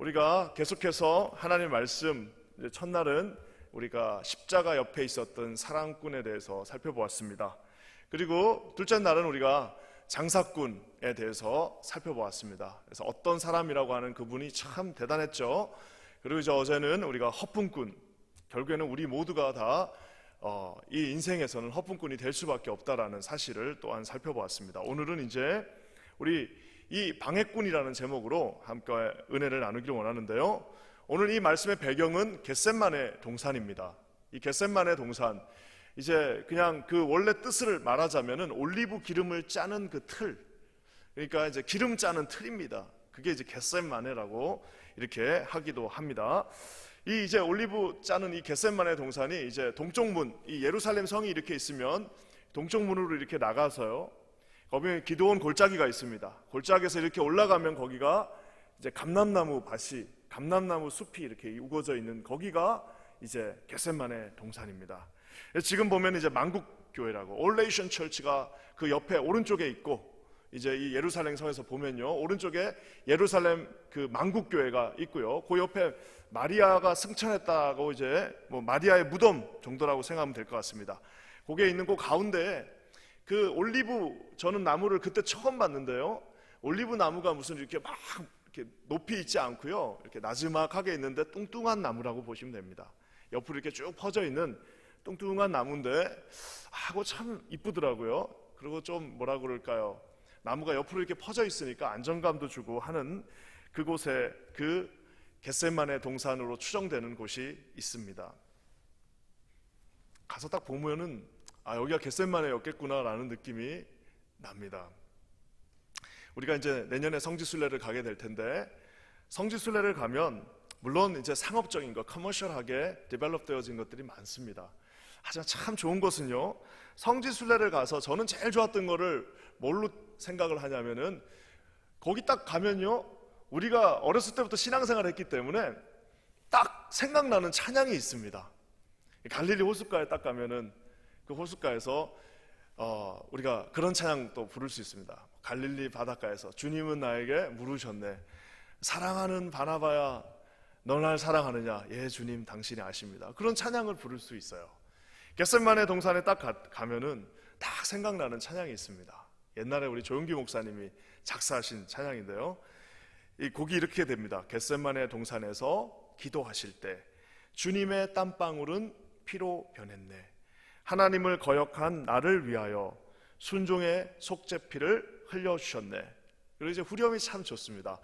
우리가 계속해서 하나님의 말씀, 첫날은 우리가 십자가 옆에 있었던 사랑꾼에 대해서 살펴보았습니다. 그리고 둘째 날은 우리가 장사꾼에 대해서 살펴보았습니다. 그래서 어떤 사람이라고 하는 그분이 참 대단했죠. 그리고 이제 어제는 우리가 허풍꾼, 결국에는 우리 모두가 다 이 인생에서는 허풍꾼이 될 수밖에 없다라는 사실을 또한 살펴보았습니다. 오늘은 이제 우리 이 방해꾼이라는 제목으로 함께 은혜를 나누기를 원하는데요, 오늘 이 말씀의 배경은 겟셋만의 동산입니다. 이 겟셋만의 동산, 이제 그냥 그 원래 뜻을 말하자면은 올리브 기름을 짜는 그 틀, 그러니까 이제 기름 짜는 틀입니다. 그게 이제 겟셋만이라고 이렇게 하기도 합니다. 이 이제 올리브 짜는 이 겟셋만의 동산이 이제 동쪽 문, 이 예루살렘 성이 이렇게 있으면 동쪽 문으로 이렇게 나가서요, 거기에 기드온 골짜기가 있습니다. 골짜기에서 이렇게 올라가면 거기가 이제 감람나무 밭이, 감람나무 숲이 이렇게 우거져 있는 거기가 이제 겟셋만의 동산입니다. 지금 보면 이제 만국교회라고 올레이션 처치가 그 옆에 오른쪽에 있고, 이제 이 예루살렘 성에서 보면요, 오른쪽에 예루살렘 그 만국교회가 있고요, 그 옆에 마리아가 승천했다고 이제 뭐 마리아의 무덤 정도라고 생각하면 될 것 같습니다. 거기에 있는 그 가운데 그 올리브, 저는 나무를 그때 처음 봤는데요, 올리브 나무가 무슨 이렇게 막 이렇게 높이 있지 않고요, 이렇게 나지막하게 있는데 뚱뚱한 나무라고 보시면 됩니다. 옆으로 이렇게 쭉 퍼져 있는 뚱뚱한 나무인데 하고 참 이쁘더라고요. 그리고 좀 뭐라 그럴까요, 나무가 옆으로 이렇게 퍼져 있으니까 안정감도 주고 하는 그곳에 그 겟셋만의 동산으로 추정되는 곳이 있습니다. 가서 딱 보면은 여기가 겟셋만이었겠구나라는 느낌이 납니다. 우리가 이제 내년에 성지순례를 가게 될 텐데, 성지순례를 가면 물론 이제 상업적인 것, 커머셜하게 디벨롭 되어진 것들이 많습니다. 하지만 참 좋은 것은요, 성지순례를 가서 저는 제일 좋았던 거를 뭘로 생각을 하냐면은, 거기 딱 가면요, 우리가 어렸을 때부터 신앙생활을 했기 때문에 딱 생각나는 찬양이 있습니다. 갈릴리 호숫가에 딱 가면은 그 호숫가에서 우리가 그런 찬양도 부를 수 있습니다. 갈릴리 바닷가에서 주님은 나에게 물으셨네, 사랑하는 바나바야 너 날 사랑하느냐, 예 주님 당신이 아십니다. 그런 찬양을 부를 수 있어요. 겟셋만의 동산에 딱 가면은 딱 생각나는 찬양이 있습니다. 옛날에 우리 조용기 목사님이 작사하신 찬양인데요, 이 곡이 이렇게 됩니다. 겟셋만의 동산에서 기도하실 때 주님의 땀방울은 피로 변했네, 하나님을 거역한 나를 위하여 순종의 속죄피를 흘려주셨네. 그리고 이제 후렴이 참 좋습니다.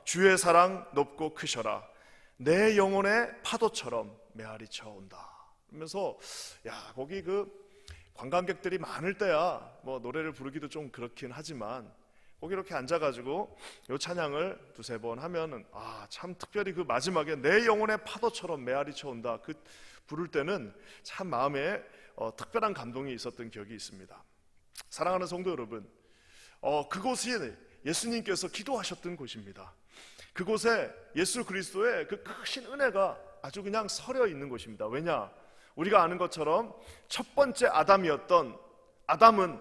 주의 사랑 높고 크셔라, 내 영혼의 파도처럼 메아리쳐 온다. 그러면서 거기 그 관광객들이 많을 때야 뭐 노래를 부르기도 좀 그렇긴 하지만, 거기 이렇게 앉아가지고 이 찬양을 두세 번 하면은 참 특별히 그 마지막에 내 영혼의 파도처럼 메아리쳐 온다, 그 부를 때는 참 마음에 특별한 감동이 있었던 기억이 있습니다. 사랑하는 성도 여러분, 그곳이 예수님께서 기도하셨던 곳입니다. 그곳에 예수 그리스도의 그 크신 은혜가 아주 그냥 서려 있는 곳입니다. 왜냐? 우리가 아는 것처럼 첫 번째 아담이었던 아담은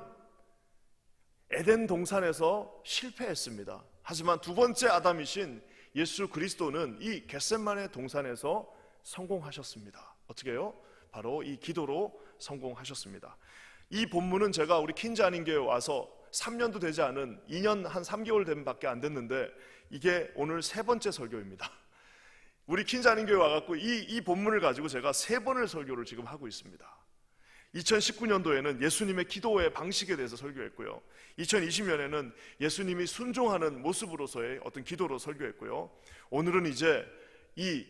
에덴 동산에서 실패했습니다. 하지만 두 번째 아담이신 예수 그리스도는 이 겟셋만의 동산에서 성공하셨습니다. 어떻게 해요? 바로 이 기도로 성공하셨습니다. 이 본문은 제가 우리 킨즈 안인교회 와서 3년도 되지 않은 2년 한 3개월 된 밖에 안 됐는데, 이게 오늘 세 번째 설교입니다. 우리 킨즈 안인교회 와갖고 이 본문을 가지고 제가 3번을 설교를 지금 하고 있습니다. 2019년도에는 예수님의 기도의 방식에 대해서 설교했고요, 2020년에는 예수님이 순종하는 모습으로서의 어떤 기도로 설교했고요, 오늘은 이제 이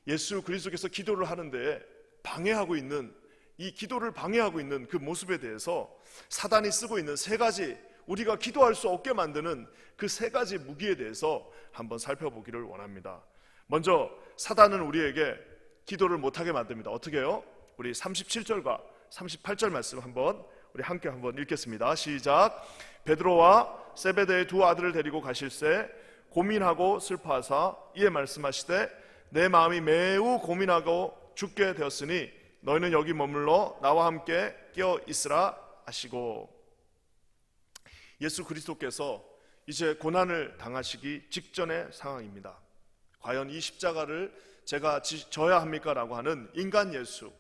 예수 그리스도께서 기도를 하는데 방해하고 있는, 이 기도를 방해하고 있는 그 모습에 대해서 사단이 쓰고 있는 3가지, 우리가 기도할 수 없게 만드는 그 3가지 무기에 대해서 한번 살펴보기를 원합니다. 먼저 사단은 우리에게 기도를 못하게 만듭니다. 어떻게 해요? 우리 37절과 38절 말씀 한번 우리 함께 한번 읽겠습니다. 시작. 베드로와 세베대의 두 아들을 데리고 가실새 고민하고 슬퍼하사 이에 말씀하시되 내 마음이 매우 고민하고 죽게 되었으니 너희는 여기 머물러 나와 함께 끼어 있으라 하시고, 예수 그리스도께서 이제 고난을 당하시기 직전의 상황입니다. 과연 이 십자가를 제가 져야 합니까? 라고 하는 인간 예수,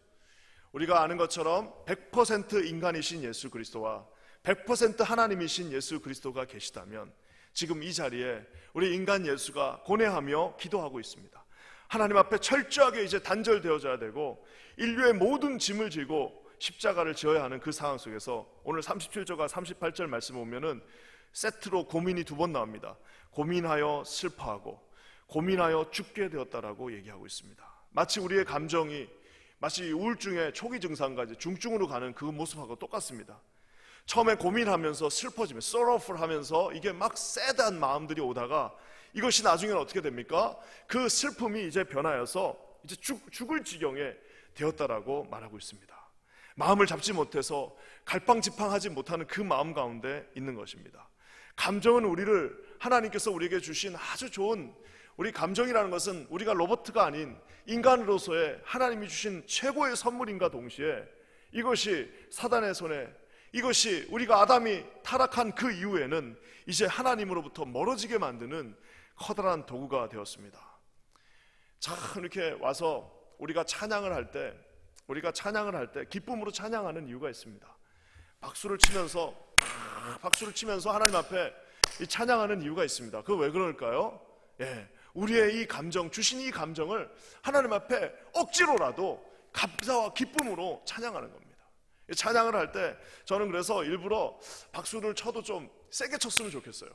우리가 아는 것처럼 100% 인간이신 예수 그리스도와 100% 하나님이신 예수 그리스도가 계시다면 지금 이 자리에 우리 인간 예수가 고뇌하며 기도하고 있습니다. 하나님 앞에 철저하게 이제 단절되어져야 되고 인류의 모든 짐을 지고 십자가를 지어야 하는 그 상황 속에서 오늘 37절과 38절 말씀을 보면은 세트로 고민이 두 번 나옵니다. 고민하여 슬퍼하고 고민하여 죽게 되었다라고 얘기하고 있습니다. 마치 우리의 감정이 마치 우울증의 초기 증상까지 중증으로 가는 그 모습하고 똑같습니다. 처음에 고민하면서 슬퍼지면 sorrowful 하면서 이게 막 새드한 마음들이 오다가 이것이 나중에는 어떻게 됩니까? 그 슬픔이 이제 변하여서 이제 죽을 지경에 되었다라고 말하고 있습니다. 마음을 잡지 못해서 갈팡지팡하지 못하는 그 마음 가운데 있는 것입니다. 감정은 우리를 하나님께서 우리에게 주신 아주 좋은, 우리 감정이라는 것은 우리가 로봇가 아닌 인간으로서의 하나님이 주신 최고의 선물인가 동시에 이것이 사단의 손에, 이것이 우리가 아담이 타락한 그 이후에는 이제 하나님으로부터 멀어지게 만드는 커다란 도구가 되었습니다. 참 이렇게 와서 우리가 찬양을 할 때 기쁨으로 찬양하는 이유가 있습니다. 박수를 치면서 하나님 앞에 이 찬양하는 이유가 있습니다. 그거 왜 그럴까요? 우리의 이 감정, 주신 이 감정을 하나님 앞에 억지로라도 감사와 기쁨으로 찬양하는 겁니다. 찬양을 할 때 저는 그래서 일부러 박수를 쳐도 좀 세게 쳤으면 좋겠어요.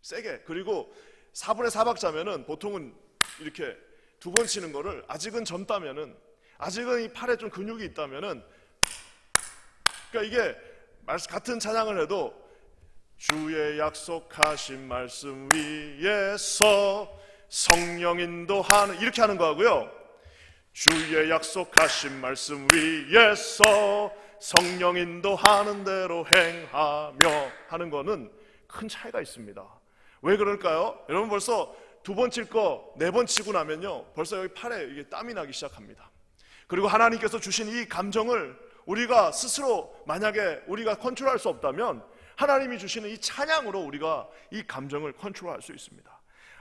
세게. 그리고 4분의 4박자면은 보통은 이렇게 두 번 치는 거를 아직은 젊다면은, 아직은 이 팔에 좀 근육이 있다면은, 그러니까 이게 같은 찬양을 해도 주의 약속하신 말씀 위에서 성령 인도하는, 이렇게 하는 거하고요, 주의 약속하신 말씀 위에서 성령 인도하는 대로 행하며 하는 거는 큰 차이가 있습니다. 왜 그럴까요? 여러분 벌써 두 번 칠 거 네 번 치고 나면요 벌써 여기 팔에 이게 땀이 나기 시작합니다. 그리고 하나님께서 주신 이 감정을 우리가 스스로 만약에 우리가 컨트롤할 수 없다면 하나님이 주시는 이 찬양으로 우리가 이 감정을 컨트롤할 수 있습니다.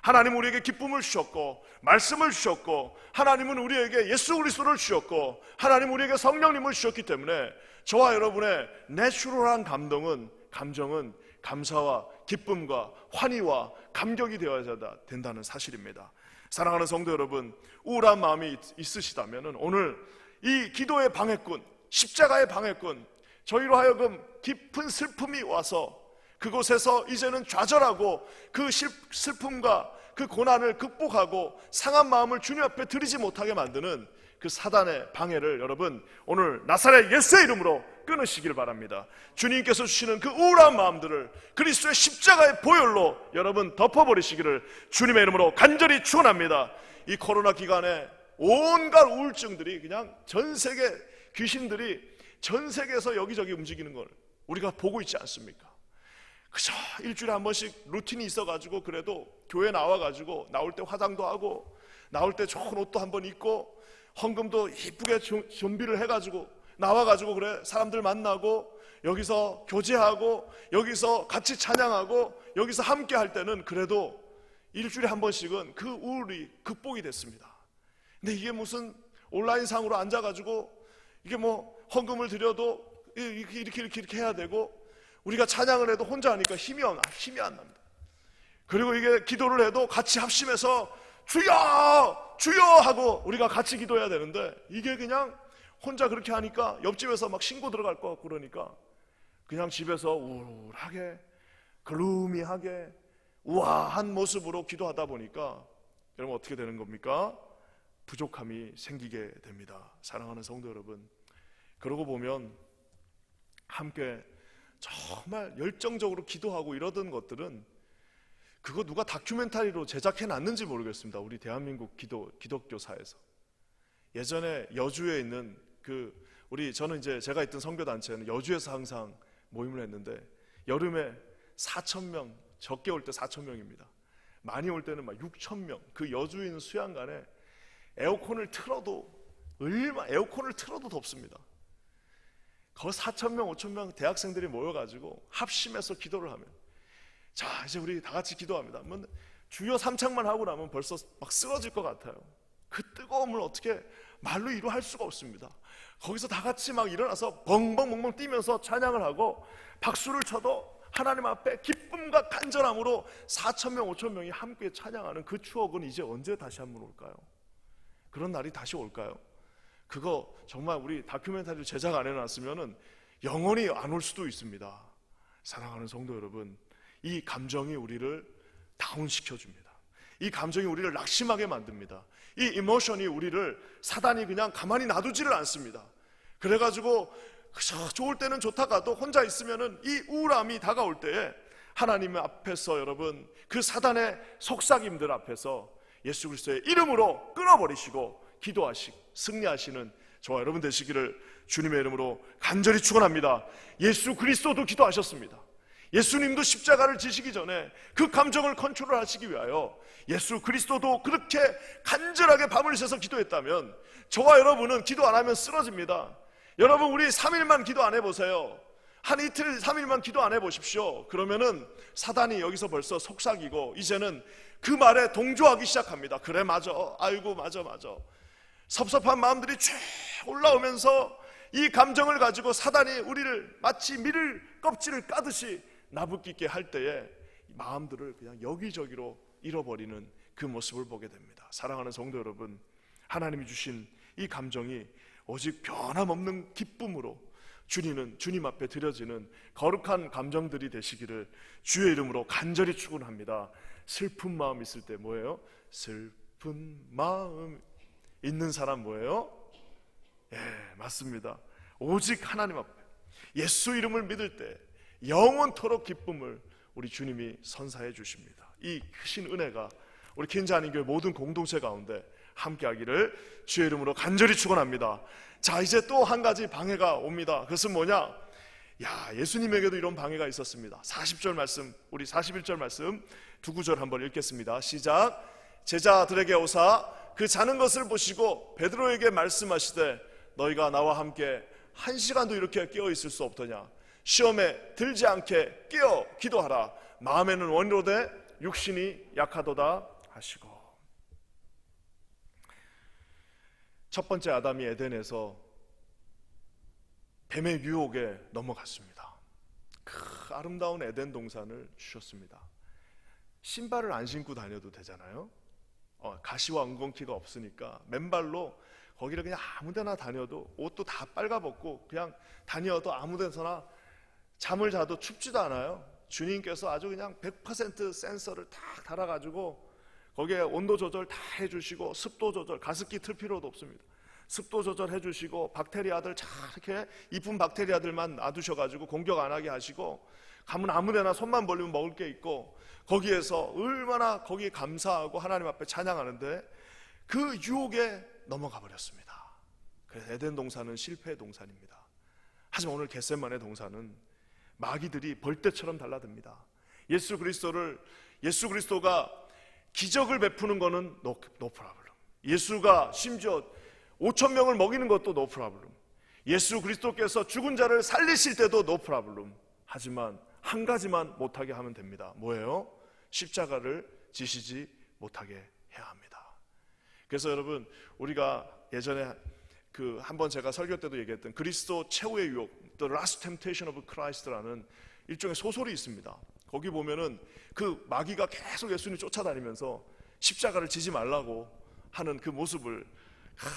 하나님은 우리에게 기쁨을 주셨고 말씀을 주셨고 하나님은 우리에게 예수 그리스도를 주셨고 하나님은 우리에게 성령님을 주셨기 때문에 저와 여러분의 내추럴한 감정은 감사와 기쁨과 환희와 감격이 되어야 된다는 사실입니다. 사랑하는 성도 여러분, 우울한 마음이 있으시다면 오늘 이 기도의 방해꾼, 십자가의 방해꾼, 저희로 하여금 깊은 슬픔이 와서 그곳에서 이제는 좌절하고 그 슬픔과 그 고난을 극복하고 상한 마음을 주님 앞에 드리지 못하게 만드는 그 사단의 방해를 여러분 오늘 나사렛 예수의 이름으로 끊으시길 바랍니다. 주님께서 주시는 그 우울한 마음들을 그리스도의 십자가의 보혈로 여러분 덮어버리시기를 주님의 이름으로 간절히 축원합니다. 이 코로나 기간에 온갖 우울증들이 그냥 전 세계 귀신들이 전 세계에서 여기저기 움직이는 걸 우리가 보고 있지 않습니까? 그저 일주일에 한 번씩 루틴이 있어가지고 그래도 교회 나와가지고 나올 때 화장도 하고 나올 때 좋은 옷도 한번 입고 헌금도 이쁘게 준비를 해가지고 나와가지고 그래 사람들 만나고 여기서 교제하고 여기서 같이 찬양하고 여기서 함께 할 때는 그래도 일주일에 한 번씩은 그 우울이 극복이 됐습니다. 근데 이게 무슨 온라인상으로 앉아가지고 이게 뭐 헌금을 드려도 이렇게 해야 되고 우리가 찬양을 해도 혼자 하니까 힘이 안 납니다. 그리고 이게 기도를 해도 같이 합심해서 주여! 주여! 하고 우리가 같이 기도해야 되는데 이게 그냥 혼자 그렇게 하니까 옆집에서 막 신고 들어갈 것 같고 그러니까 그냥 집에서 우울하게 글루미하게 우아한 모습으로 기도하다 보니까 여러분 어떻게 되는 겁니까? 부족함이 생기게 됩니다. 사랑하는 성도 여러분, 그러고 보면 함께 정말 열정적으로 기도하고 이러던 것들은 그거 누가 다큐멘터리로 제작해 놨는지 모르겠습니다. 우리 대한민국 기독교사에서 예전에 여주에 있는 저는 이제 제가 있던 선교단체는 여주에서 항상 모임을 했는데 여름에 4,000명, 적게 올 때 4,000명입니다. 많이 올 때는 막 6,000명. 그 여주에 있는 수양관에 에어컨을 틀어도 덥습니다. 거기 4,000명, 5,000명 대학생들이 모여가지고 합심해서 기도를 하면 자, 이제 우리 다 같이 기도합니다. 주여 3창만 하고 나면 벌써 막 쓰러질 것 같아요. 그 뜨거움을 어떻게 말로 이루할 수가 없습니다. 거기서 다 같이 막 일어나서 벙벙벙벙 뛰면서 찬양을 하고 박수를 쳐도 하나님 앞에 기쁨과 간절함으로 4,000명 5,000명이 함께 찬양하는 그 추억은 이제 언제 다시 한번 올까요? 그런 날이 다시 올까요? 그거 정말 우리 다큐멘터리를 제작 안 해놨으면은 영원히 안 올 수도 있습니다. 사랑하는 성도 여러분, 이 감정이 우리를 다운시켜줍니다. 이 감정이 우리를 낙심하게 만듭니다. 이 이모션이 우리를 사단이 그냥 가만히 놔두지를 않습니다. 그래가지고 좋을 때는 좋다가도 혼자 있으면은 이 우울함이 다가올 때에 하나님 앞에서 여러분 그 사단의 속삭임들 앞에서 예수 그리스도의 이름으로 끊어버리시고 승리하시는 저와 여러분 되시기를 주님의 이름으로 간절히 축원합니다. 예수 그리스도도 기도하셨습니다. 예수님도 십자가를 지시기 전에 그 감정을 컨트롤하시기 위하여 예수 그리스도도 그렇게 간절하게 밤을 새서 기도했다면 저와 여러분은 기도 안 하면 쓰러집니다. 여러분 우리 3일만 기도 안 해보세요. 한 이틀 3일만 기도 안 해보십시오. 그러면은 사단이 여기서 벌써 속삭이고 이제는 그 말에 동조하기 시작합니다. 그래 맞아, 아이고 맞아. 섭섭한 마음들이 쫙 올라오면서 이 감정을 가지고 사단이 우리를 마치 밀을 껍질을 까듯이 나부끼게 할 때에 마음들을 그냥 여기저기로 잃어버리는 그 모습을 보게 됩니다. 사랑하는 성도 여러분, 하나님이 주신 이 감정이 오직 변함없는 기쁨으로 주님 앞에 드려지는 거룩한 감정들이 되시기를 주의 이름으로 간절히 축원합니다. 슬픈 마음 있을 때 뭐예요? 슬픈 마음 있는 사람 뭐예요? 예, 맞습니다. 오직 하나님 앞에 예수 이름을 믿을 때 영원토록 기쁨을 우리 주님이 선사해 주십니다. 이 크신 은혜가 우리 킨자한인교회 모든 공동체 가운데 함께하기를 주의 이름으로 간절히 축원합니다. 자, 이제 또 한 가지 방해가 옵니다. 그것은 뭐냐? 예수님에게도 이런 방해가 있었습니다. 40절 말씀, 우리 41절 말씀 두 구절 한번 읽겠습니다. 시작. 제자들에게 오사 그 자는 것을 보시고 베드로에게 말씀하시되 너희가 나와 함께 1시간도 이렇게 깨어 있을 수 없더냐? 시험에 들지 않게 깨어 기도하라. 마음에는 원로되 육신이 약하도다 하시고. 첫 번째 아담이 에덴에서 뱀의 유혹에 넘어갔습니다. 그 아름다운 에덴 동산을 주셨습니다. 신발을 안 신고 다녀도 되잖아요. 가시와 엉겅퀴가 없으니까 맨발로 거기를 그냥 아무데나 다녀도 옷도 다 빨가벗고 그냥 다녀도 아무데서나 잠을 자도 춥지도 않아요. 주님께서 아주 그냥 100% 센서를 딱 달아가지고 거기에 온도 조절 다 해주시고 습도 조절, 가습기 틀 필요도 없습니다. 습도 조절 해주시고 박테리아들 잘 이렇게 이쁜 박테리아들만 놔두셔가지고 공격 안 하게 하시고 가면 아무데나 손만 벌리면 먹을 게 있고 거기에서 얼마나 거기에 감사하고 하나님 앞에 찬양하는데 그 유혹에 넘어가 버렸습니다. 그래서 에덴 동산은 실패의 동산입니다. 하지만 오늘 겟세마네 동산은 마귀들이 벌떼처럼 달라듭니다. 예수 그리스도가 기적을 베푸는 것은 no problem. 예수가 심지어 5,000명을 먹이는 것도 no problem. 예수 그리스도께서 죽은 자를 살리실 때도 no problem. 하지만 한 가지만 못하게 하면 됩니다. 뭐예요? 십자가를 지시지 못하게 해야 합니다. 그래서 여러분 우리가 예전에 한번 제가 설교 때도 얘기했던 그리스도 최후의 유혹, The Last Temptation of Christ라는 일종의 소설이 있습니다. 거기 보면은 그 마귀가 계속 예수님 쫓아다니면서 십자가를 지지 말라고 하는 그 모습을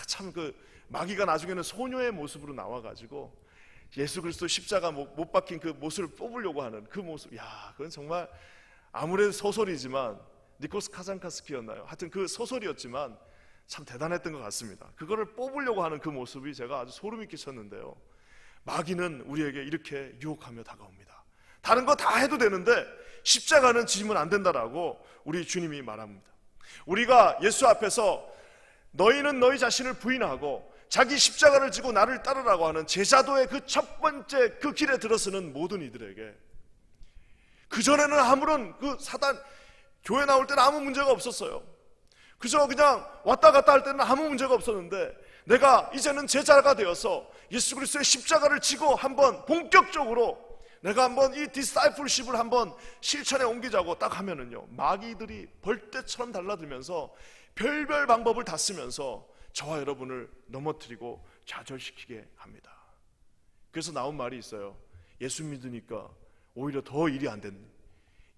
참 그 마귀가 나중에는 소녀의 모습으로 나와가지고 예수 그리스도 십자가 못 박힌 그 모습을 뽑으려고 하는 그 모습, 그건 정말 아무래도 소설이지만 니콜스 카잔카스키였나요? 하여튼 그 소설이었지만 참 대단했던 것 같습니다. 그거를 뽑으려고 하는 그 모습이 제가 아주 소름이 끼쳤는데요. 마귀는 우리에게 이렇게 유혹하며 다가옵니다. 다른 거 다 해도 되는데 십자가는 지면 안 된다라고 우리 주님이 말합니다. 우리가 예수 앞에서 너희는 너희 자신을 부인하고 자기 십자가를 지고 나를 따르라고 하는 제자도의 그 첫 번째 그 길에 들어서는 모든 이들에게, 그전에는 아무런 그 사단 교회 나올 때는 아무 문제가 없었어요. 그저 그냥 왔다 갔다 할 때는 아무 문제가 없었는데 내가 이제는 제자가 되어서 예수 그리스도의 십자가를 지고 한번 본격적으로 내가 한번 이 디사이플십을 한번 실천에 옮기자고 딱 하면은요, 마귀들이 벌떼처럼 달라들면서 별별 방법을 다 쓰면서 저와 여러분을 넘어뜨리고 좌절시키게 합니다. 그래서 나온 말이 있어요. 예수 믿으니까 오히려 더 일이 안 됐네.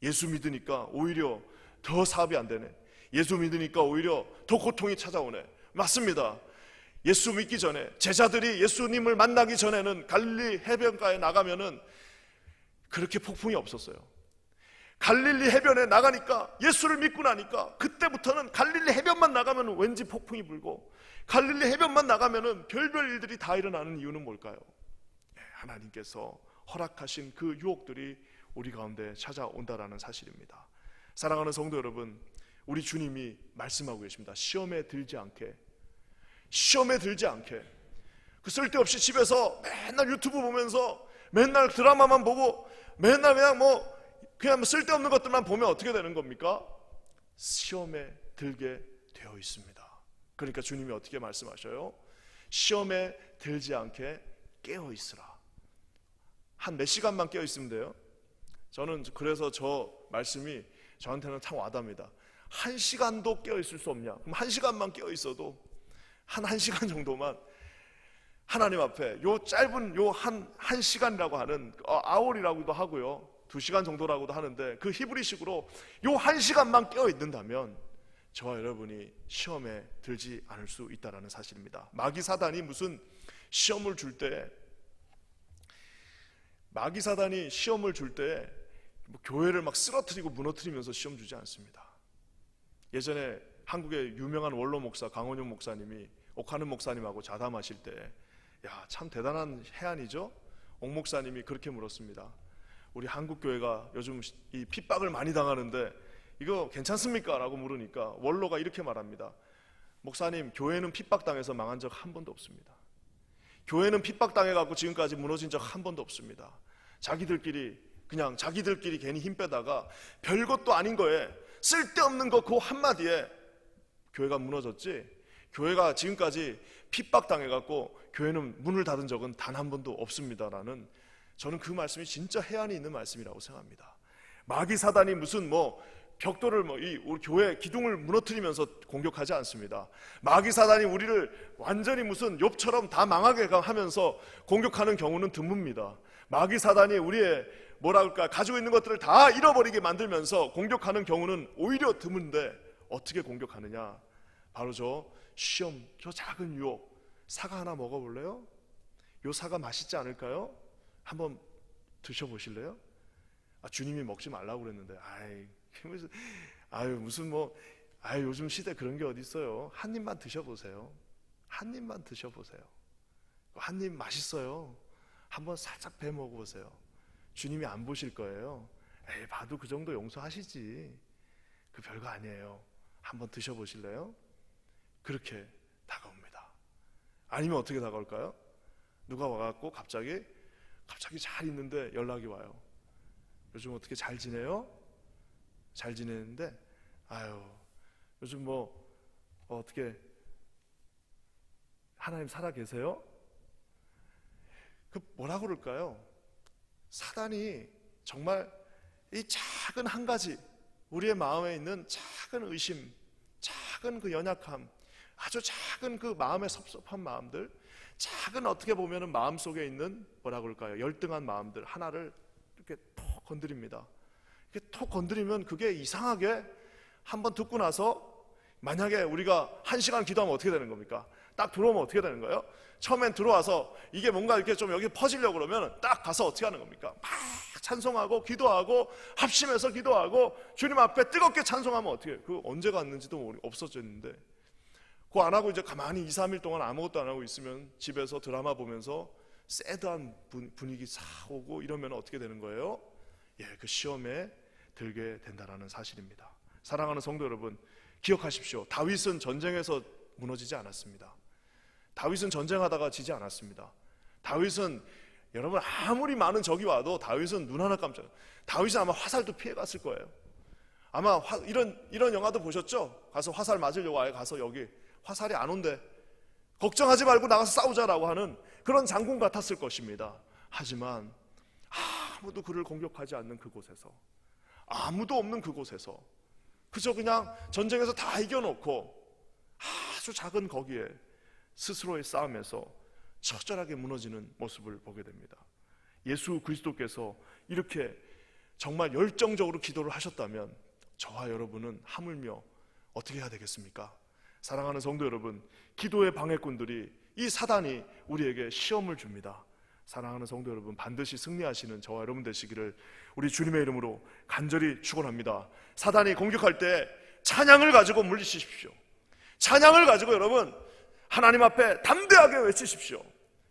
예수 믿으니까 오히려 더 사업이 안 되네. 예수 믿으니까 오히려 더 고통이 찾아오네. 맞습니다. 예수 믿기 전에, 제자들이 예수님을 만나기 전에는 갈릴리 해변가에 나가면은 그렇게 폭풍이 없었어요. 갈릴리 해변에 나가니까, 예수를 믿고 나니까 그때부터는 갈릴리 해변만 나가면 왠지 폭풍이 불고, 갈릴리 해변만 나가면은 별별 일들이 다 일어나는 이유는 뭘까요? 하나님께서 허락하신 그 유혹들이 우리 가운데 찾아온다라는 사실입니다. 사랑하는 성도 여러분, 우리 주님이 말씀하고 계십니다. 시험에 들지 않게, 시험에 들지 않게. 그 쓸데없이 집에서 맨날 유튜브 보면서 맨날 드라마만 보고 맨날 그냥 쓸데없는 것들만 보면 어떻게 되는 겁니까? 시험에 들게 되어 있습니다. 그러니까 주님이 어떻게 말씀하셔요? 시험에 들지 않게 깨어 있으라. 한 몇 시간만 깨어 있으면 돼요. 저는 그래서 저 말씀이 저한테는 참 와닿습니다. 1시간도 깨어 있을 수 없냐? 그럼 1시간만 깨어 있어도 한 1시간 정도만 하나님 앞에, 요 짧은 요 한 시간이라고 하는 아월이라고도 하고요, 2시간 정도라고도 하는데, 그 히브리식으로 요 1시간만 깨어 있는다면 저와 여러분이 시험에 들지 않을 수 있다는 사실입니다. 마귀 사단이 무슨 시험을 줄 때, 마귀 사단이 시험을 줄 때 교회를 막 쓰러뜨리고 무너뜨리면서 시험 주지 않습니다. 예전에 한국의 유명한 원로 목사 강원용 목사님이 옥하는 목사님하고 자담하실 때, 참 대단한 해안이죠. 옥 목사님이 그렇게 물었습니다. 우리 한국 교회가 요즘 이 핍박을 많이 당하는데 이거 괜찮습니까? 라고 물으니까 원로가 이렇게 말합니다. 목사님, 교회는 핍박당해서 망한 적 한 번도 없습니다. 교회는 핍박당해갖고 지금까지 무너진 적 한 번도 없습니다. 자기들끼리 괜히 힘 빼다가 별것도 아닌 거에, 쓸데없는 거 그 한마디에 교회가 무너졌지, 교회가 지금까지 핍박당해갖고 교회는 문을 닫은 적은 단 한 번도 없습니다라는, 저는 그 말씀이 진짜 해안이 있는 말씀이라고 생각합니다. 마귀 사단이 무슨 벽돌을 우리 교회 기둥을 무너뜨리면서 공격하지 않습니다. 마귀 사단이 우리를 완전히 무슨 욥처럼 다 망하게 하면서 공격하는 경우는 드뭅니다. 마귀 사단이 우리의 가지고 있는 것들을 다 잃어버리게 만들면서 공격하는 경우는 오히려 드문데, 어떻게 공격하느냐? 바로 저 시험, 저 작은 유혹. 사과 하나 먹어볼래요? 요 사과 맛있지 않을까요? 한번 드셔보실래요? 주님이 먹지 말라고 그랬는데, 요즘 시대 그런 게 어디 있어요? 한 입만 드셔보세요. 한 입만 드셔보세요. 한 입 맛있어요. 한번 살짝 배 먹어보세요. 주님이 안 보실 거예요. 봐도 그 정도 용서하시지. 그 별거 아니에요. 한번 드셔보실래요? 그렇게 다가옵니다. 아니면 어떻게 다가올까요? 누가 와갖고 갑자기 잘 있는데 연락이 와요. 요즘 어떻게 잘 지내요? 잘 지내는데, 요즘 어떻게 하나님 살아 계세요? 뭐라 그럴까요? 사단이 정말 이 작은 한 가지, 우리의 마음에 있는 작은 의심, 작은 그 연약함, 아주 작은 그 마음의 섭섭한 마음들, 작은 어떻게 보면은 마음 속에 있는 뭐라 그럴까요? 열등한 마음들 하나를 이렇게 톡 건드립니다. 이렇게 톡 건드리면 그게 이상하게 한번 듣고 나서, 만약에 우리가 1시간 기도하면 어떻게 되는 겁니까? 딱 들어오면 어떻게 되는 거예요? 처음엔 들어와서 이게 뭔가 이렇게 좀 여기 퍼지려고 그러면 딱 가서 어떻게 하는 겁니까? 막 찬송하고 기도하고 합심해서 기도하고 주님 앞에 뜨겁게 찬송하면 어떻게 해요? 그 언제 갔는지도 없어졌는데, 그거 안 하고 이제 가만히 2, 3일 동안 아무것도 안 하고 있으면 집에서 드라마 보면서 새드한 분위기 싹 오고 이러면 어떻게 되는 거예요? 그 시험에 들게 된다는 사실입니다. 사랑하는 성도 여러분, 기억하십시오. 다윗은 전쟁에서 무너지지 않았습니다. 다윗은 전쟁하다가 지지 않았습니다. 다윗은, 여러분, 아무리 많은 적이 와도 다윗은 눈 하나 깜짝, 다윗은 아마 화살도 피해갔을 거예요. 아마 이런 영화도 보셨죠? 가서 화살 맞으려고 아예 가서 여기 화살이 안 온대, 걱정하지 말고 나가서 싸우자라고 하는 그런 장군 같았을 것입니다. 하지만 아무도 그를 공격하지 않는 그곳에서, 아무도 없는 그곳에서, 그저 그냥 전쟁에서 다 이겨놓고 아주 작은 거기에 스스로의 싸움에서 처절하게 무너지는 모습을 보게 됩니다. 예수 그리스도께서 이렇게 정말 열정적으로 기도를 하셨다면 저와 여러분은 하물며 어떻게 해야 되겠습니까? 사랑하는 성도 여러분, 기도의 방해꾼들이, 이 사단이 우리에게 시험을 줍니다. 사랑하는 성도 여러분, 반드시 승리하시는 저와 여러분 되시기를 우리 주님의 이름으로 간절히 축원합니다. 사단이 공격할 때 찬양을 가지고 물리치십시오. 찬양을 가지고 여러분 하나님 앞에 담대하게 외치십시오.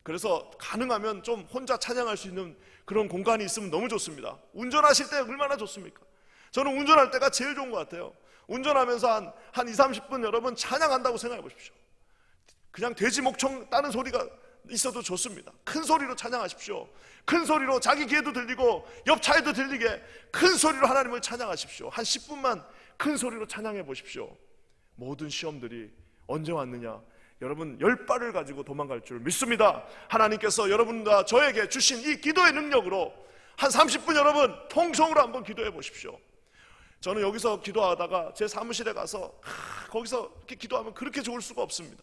그래서 가능하면 좀 혼자 찬양할 수 있는 그런 공간이 있으면 너무 좋습니다. 운전하실 때 얼마나 좋습니까? 저는 운전할 때가 제일 좋은 것 같아요. 운전하면서 한 20-30분 여러분 찬양한다고 생각해 보십시오. 그냥 돼지 목청 따는 소리가 있어도 좋습니다. 큰 소리로 찬양하십시오. 큰 소리로 자기 귀에도 들리고 옆 차에도 들리게 큰 소리로 하나님을 찬양하십시오. 한 10분만 큰 소리로 찬양해 보십시오. 모든 시험들이 언제 왔느냐? 여러분 10발을 가지고 도망갈 줄 믿습니다. 하나님께서 여러분과 저에게 주신 이 기도의 능력으로 한 30분 여러분 통성으로 한번 기도해 보십시오. 저는 여기서 기도하다가 제 사무실에 가서 거기서 이렇게 기도하면 그렇게 좋을 수가 없습니다.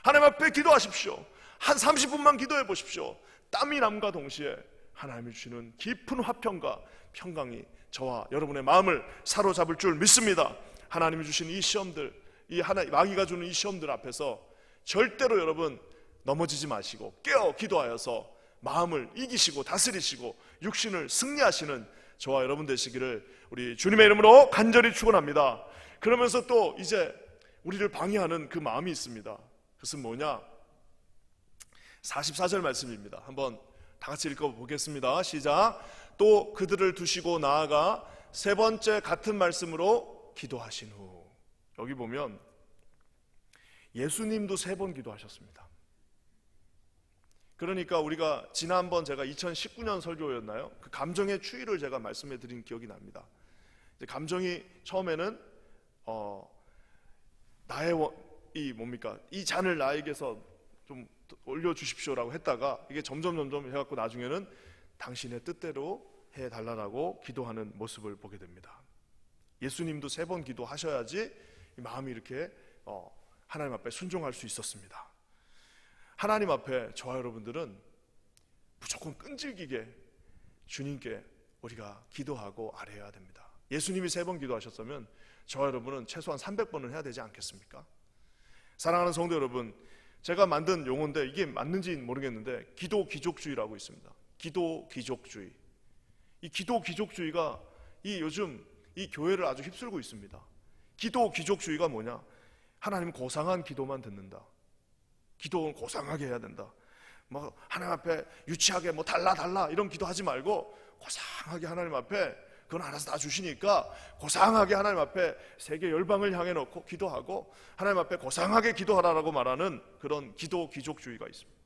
하나님 앞에 기도하십시오. 한 30분만 기도해 보십시오. 땀이 남과 동시에 하나님이 주시는 깊은 화평과 평강이 저와 여러분의 마음을 사로잡을 줄 믿습니다. 하나님이 주신 이 시험들, 마귀가 주는 이 시험들 앞에서 절대로 여러분 넘어지지 마시고 깨어 기도하여서 마음을 이기시고 다스리시고 육신을 승리하시는 저와 여러분 되시기를 우리 주님의 이름으로 간절히 축원합니다. 그러면서 또 이제 우리를 방해하는 그 마음이 있습니다. 그것은 뭐냐? 44절 말씀입니다. 한번 다 같이 읽어보겠습니다. 시작. 또 그들을 두시고 나아가 세 번째 같은 말씀으로 기도하신 후. 여기 보면 예수님도 3번 기도하셨습니다. 그러니까 우리가 지난번 제가 2019년 설교였나요? 그 감정의 추이를 제가 말씀해 드린 기억이 납니다. 감정이 처음에는 이 잔을 나에게서 좀 올려주십시오라고 했다가 이게 점점 해갖고 나중에는 당신의 뜻대로 해달라고 기도하는 모습을 보게 됩니다. 예수님도 3번 기도하셔야지 마음이 이렇게 하나님 앞에 순종할 수 있었습니다. 하나님 앞에 저와 여러분들은 무조건 끈질기게 주님께 우리가 기도하고 아뢰어야 됩니다. 예수님이 3번 기도하셨으면 저와 여러분은 최소한 300번은 해야 되지 않겠습니까? 사랑하는 성도 여러분, 제가 만든 용어인데 이게 맞는지는 모르겠는데 기도 귀족주의라고 있습니다. 기도 귀족주의. 이 기도 귀족주의가 요즘 이 교회를 아주 휩쓸고 있습니다. 기도 귀족주의가 뭐냐? 하나님 고상한 기도만 듣는다. 기도는 고상하게 해야 된다. 뭐 하나님 앞에 유치하게 뭐 달라 이런 기도하지 말고 고상하게 하나님 앞에 그건 알아서 다 주시니까 고상하게 하나님 앞에 세계 열방을 향해 놓고 기도하고 하나님 앞에 고상하게 기도하라고 말하는 그런 기도 귀족주의가 있습니다.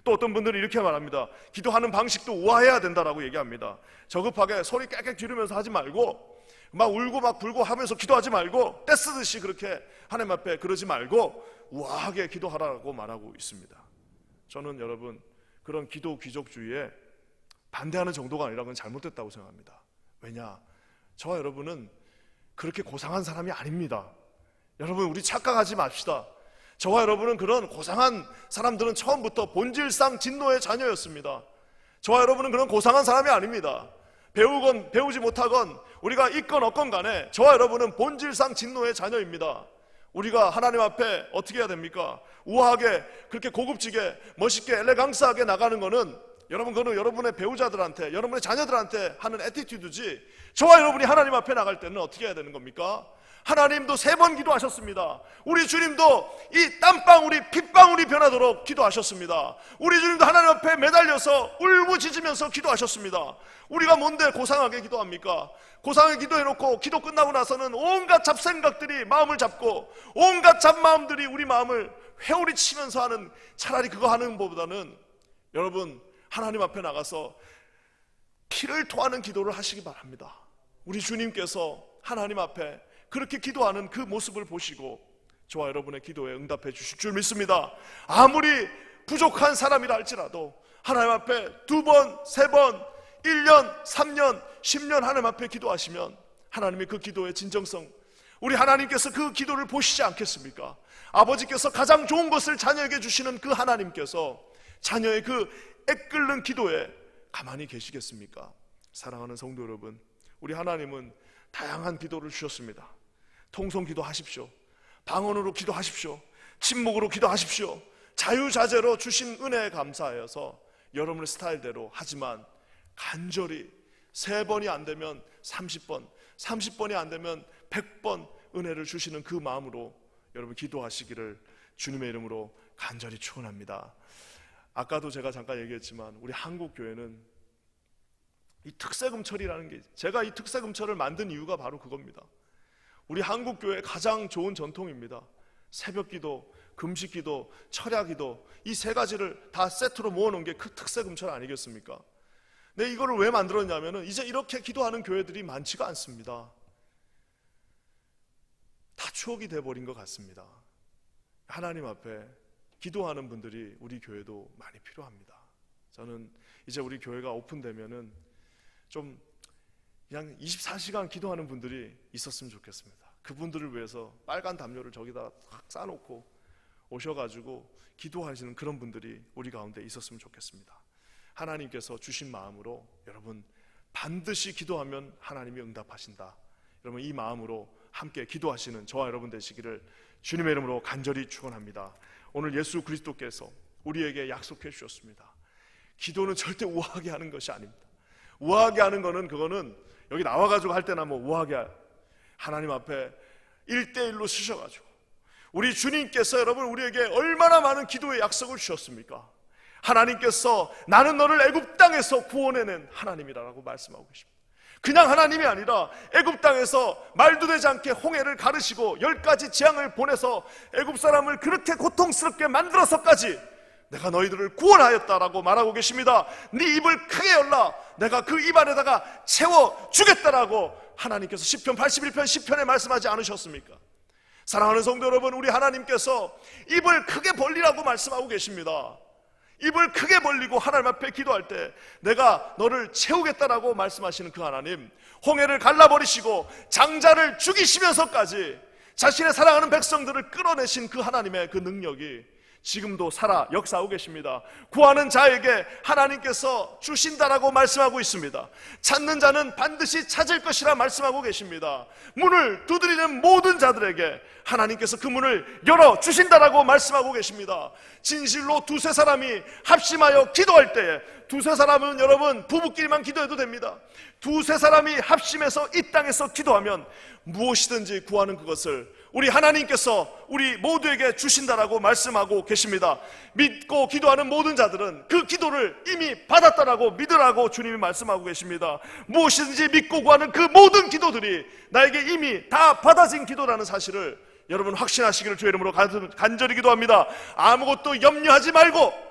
또 어떤 분들은 이렇게 말합니다. 기도하는 방식도 우아해야 된다라고 얘기합니다. 저급하게 소리 깨끗 지르면서 하지 말고 막 울고 막 불고 하면서 기도하지 말고 떼쓰듯이 그렇게 하나님 앞에 그러지 말고 우아하게 기도하라고 말하고 있습니다. 저는 여러분 그런 기도 귀족주의에 반대하는 정도가 아니라 그건 잘못됐다고 생각합니다. 왜냐? 저와 여러분은 그렇게 고상한 사람이 아닙니다. 여러분 우리 착각하지 맙시다. 저와 여러분은 그런 고상한 사람들은 처음부터 본질상 진노의 자녀였습니다. 저와 여러분은 그런 고상한 사람이 아닙니다. 배우건 배우지 못하건 우리가 있건 없건 간에 저와 여러분은 본질상 진노의 자녀입니다. 우리가 하나님 앞에 어떻게 해야 됩니까? 우아하게 그렇게 고급지게 멋있게 엘레강스하게 나가는 거는 여러분 그거는 여러분의 배우자들한테 여러분의 자녀들한테 하는 애티튜드지 저와 여러분이 하나님 앞에 나갈 때는 어떻게 해야 되는 겁니까? 하나님도 3번 기도하셨습니다. 우리 주님도 이 땀방울이 핏방울이 변하도록 기도하셨습니다. 우리 주님도 하나님 앞에 매달려서 울부짖으면서 기도하셨습니다. 우리가 뭔데 고상하게 기도합니까? 고상하게 기도해놓고 기도 끝나고 나서는 온갖 잡생각들이 마음을 잡고 온갖 잡마음들이 우리 마음을 회오리 치면서 하는 차라리 그거 하는 것보다는 여러분 하나님 앞에 나가서 피를 토하는 기도를 하시기 바랍니다. 우리 주님께서 하나님 앞에 그렇게 기도하는 그 모습을 보시고 저와 여러분의 기도에 응답해 주실 줄 믿습니다. 아무리 부족한 사람이라 할지라도 하나님 앞에 2번, 3번 1년, 3년, 10년 하나님 앞에 기도하시면 하나님의 그 기도의 진정성, 우리 하나님께서 그 기도를 보시지 않겠습니까? 아버지께서 가장 좋은 것을 자녀에게 주시는 그 하나님께서 자녀의 그 애끓는 기도에 가만히 계시겠습니까? 사랑하는 성도 여러분, 우리 하나님은 다양한 기도를 주셨습니다. 통성 기도하십시오. 방언으로 기도하십시오. 침묵으로 기도하십시오. 자유자재로 주신 은혜에 감사하여서 여러분의 스타일대로, 하지만 간절히 3번이 안 되면 30번, 30번이 안 되면 100번 은혜를 주시는 그 마음으로 여러분 기도하시기를 주님의 이름으로 간절히 축원합니다. 아까도 제가 잠깐 얘기했지만 우리 한국 교회는 이 특세금철이라는 게, 제가 이 특세금철을 만든 이유가 바로 그겁니다. 우리 한국 교회의 가장 좋은 전통입니다. 새벽기도, 금식기도, 철야기도, 이 3가지를 다 세트로 모아놓은 게 그 특세금철 아니겠습니까? 근데 이거를 왜 만들었냐면은 이제 이렇게 기도하는 교회들이 많지가 않습니다. 다 추억이 돼버린 것 같습니다. 하나님 앞에 기도하는 분들이 우리 교회도 많이 필요합니다. 저는 이제 우리 교회가 오픈되면은 좀 그냥 24시간 기도하는 분들이 있었으면 좋겠습니다. 그분들을 위해서 빨간 담요를 저기다 확 싸놓고 오셔가지고 기도하시는 그런 분들이 우리 가운데 있었으면 좋겠습니다. 하나님께서 주신 마음으로 여러분 반드시 기도하면 하나님이 응답하신다. 여러분 이 마음으로 함께 기도하시는 저와 여러분 되시기를 주님의 이름으로 간절히 축원합니다. 오늘 예수 그리스도께서 우리에게 약속해 주셨습니다. 기도는 절대 우아하게 하는 것이 아닙니다. 우아하게 하는 거는, 그거는 여기 나와가지고 할 때나 뭐 우아하게 하나님 앞에 1대1로 쓰셔가지고, 우리 주님께서 여러분 우리에게 얼마나 많은 기도의 약속을 주셨습니까? 하나님께서 나는 너를 애굽 땅에서 구원해낸 하나님이라고 말씀하고 계십니다. 그냥 하나님이 아니라 애굽 땅에서 말도 되지 않게 홍해를 가르시고 10가지 재앙을 보내서 애굽 사람을 그렇게 고통스럽게 만들어서까지 내가 너희들을 구원하였다라고 말하고 계십니다. 네 입을 크게 열라, 내가 그 입 안에다가 채워주겠다라고 하나님께서 시편 81편 10편에 말씀하지 않으셨습니까? 사랑하는 성도 여러분, 우리 하나님께서 입을 크게 벌리라고 말씀하고 계십니다. 입을 크게 벌리고 하나님 앞에 기도할 때 내가 너를 채우겠다라고 말씀하시는 그 하나님, 홍해를 갈라버리시고 장자를 죽이시면서까지 자신의 사랑하는 백성들을 끌어내신 그 하나님의 그 능력이 지금도 살아 역사하고 계십니다. 구하는 자에게 하나님께서 주신다라고 말씀하고 있습니다. 찾는 자는 반드시 찾을 것이라 말씀하고 계십니다. 문을 두드리는 모든 자들에게 하나님께서 그 문을 열어주신다라고 말씀하고 계십니다. 진실로 2-3사람이 합심하여 기도할 때에, 2-3사람은 여러분 부부끼리만 기도해도 됩니다. 2-3사람이 합심해서 이 땅에서 기도하면 무엇이든지 구하는 그것을 우리 하나님께서 우리 모두에게 주신다라고 말씀하고 계십니다. 믿고 기도하는 모든 자들은 그 기도를 이미 받았다라고 믿으라고 주님이 말씀하고 계십니다. 무엇이든지 믿고 구하는 그 모든 기도들이 나에게 이미 다 받아진 기도라는 사실을 여러분 확신하시기를 주의 이름으로 간절히 기도합니다. 아무것도 염려하지 말고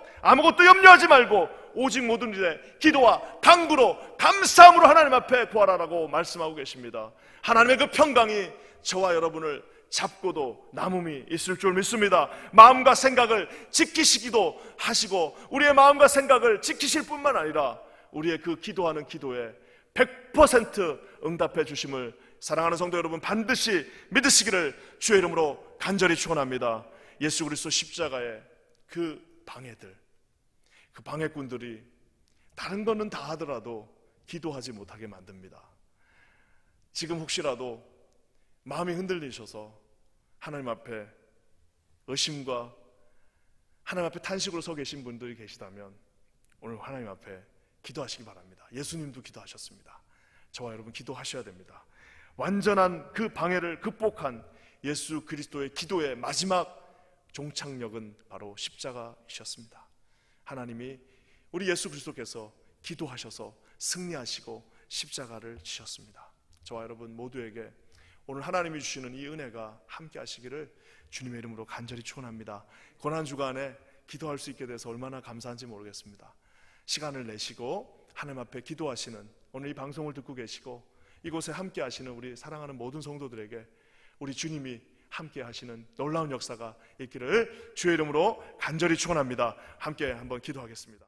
오직 모든 일에 기도와 간구로 감사함으로 하나님 앞에 구하라라고 말씀하고 계십니다. 하나님의 그 평강이 저와 여러분을 잡고도 남음이 있을 줄 믿습니다. 마음과 생각을 지키시기도 하시고 우리의 마음과 생각을 지키실 뿐만 아니라 우리의 그 기도하는 기도에 100% 응답해 주심을 사랑하는 성도 여러분 반드시 믿으시기를 주의 이름으로 간절히 축원합니다. 예수 그리스도 십자가의 그 방해들, 그 방해꾼들이 다른 거는 다 하더라도 기도하지 못하게 만듭니다. 지금 혹시라도 마음이 흔들리셔서 하나님 앞에 의심과 하나님 앞에 탄식으로 서 계신 분들이 계시다면 오늘 하나님 앞에 기도하시기 바랍니다. 예수님도 기도하셨습니다. 저와 여러분 기도하셔야 됩니다. 완전한 그 방해를 극복한 예수 그리스도의 기도의 마지막 종착역은 바로 십자가이셨습니다. 하나님이 우리 예수 그리스도께서 기도하셔서 승리하시고 십자가를 지셨습니다. 저와 여러분 모두에게 오늘 하나님이 주시는 이 은혜가 함께 하시기를 주님의 이름으로 간절히 축원합니다. 고난주간에 기도할 수 있게 돼서 얼마나 감사한지 모르겠습니다. 시간을 내시고 하나님 앞에 기도하시는 오늘 이 방송을 듣고 계시고 이곳에 함께 하시는 우리 사랑하는 모든 성도들에게 우리 주님이 함께 하시는 놀라운 역사가 있기를 주의 이름으로 간절히 축원합니다. 함께 한번 기도하겠습니다.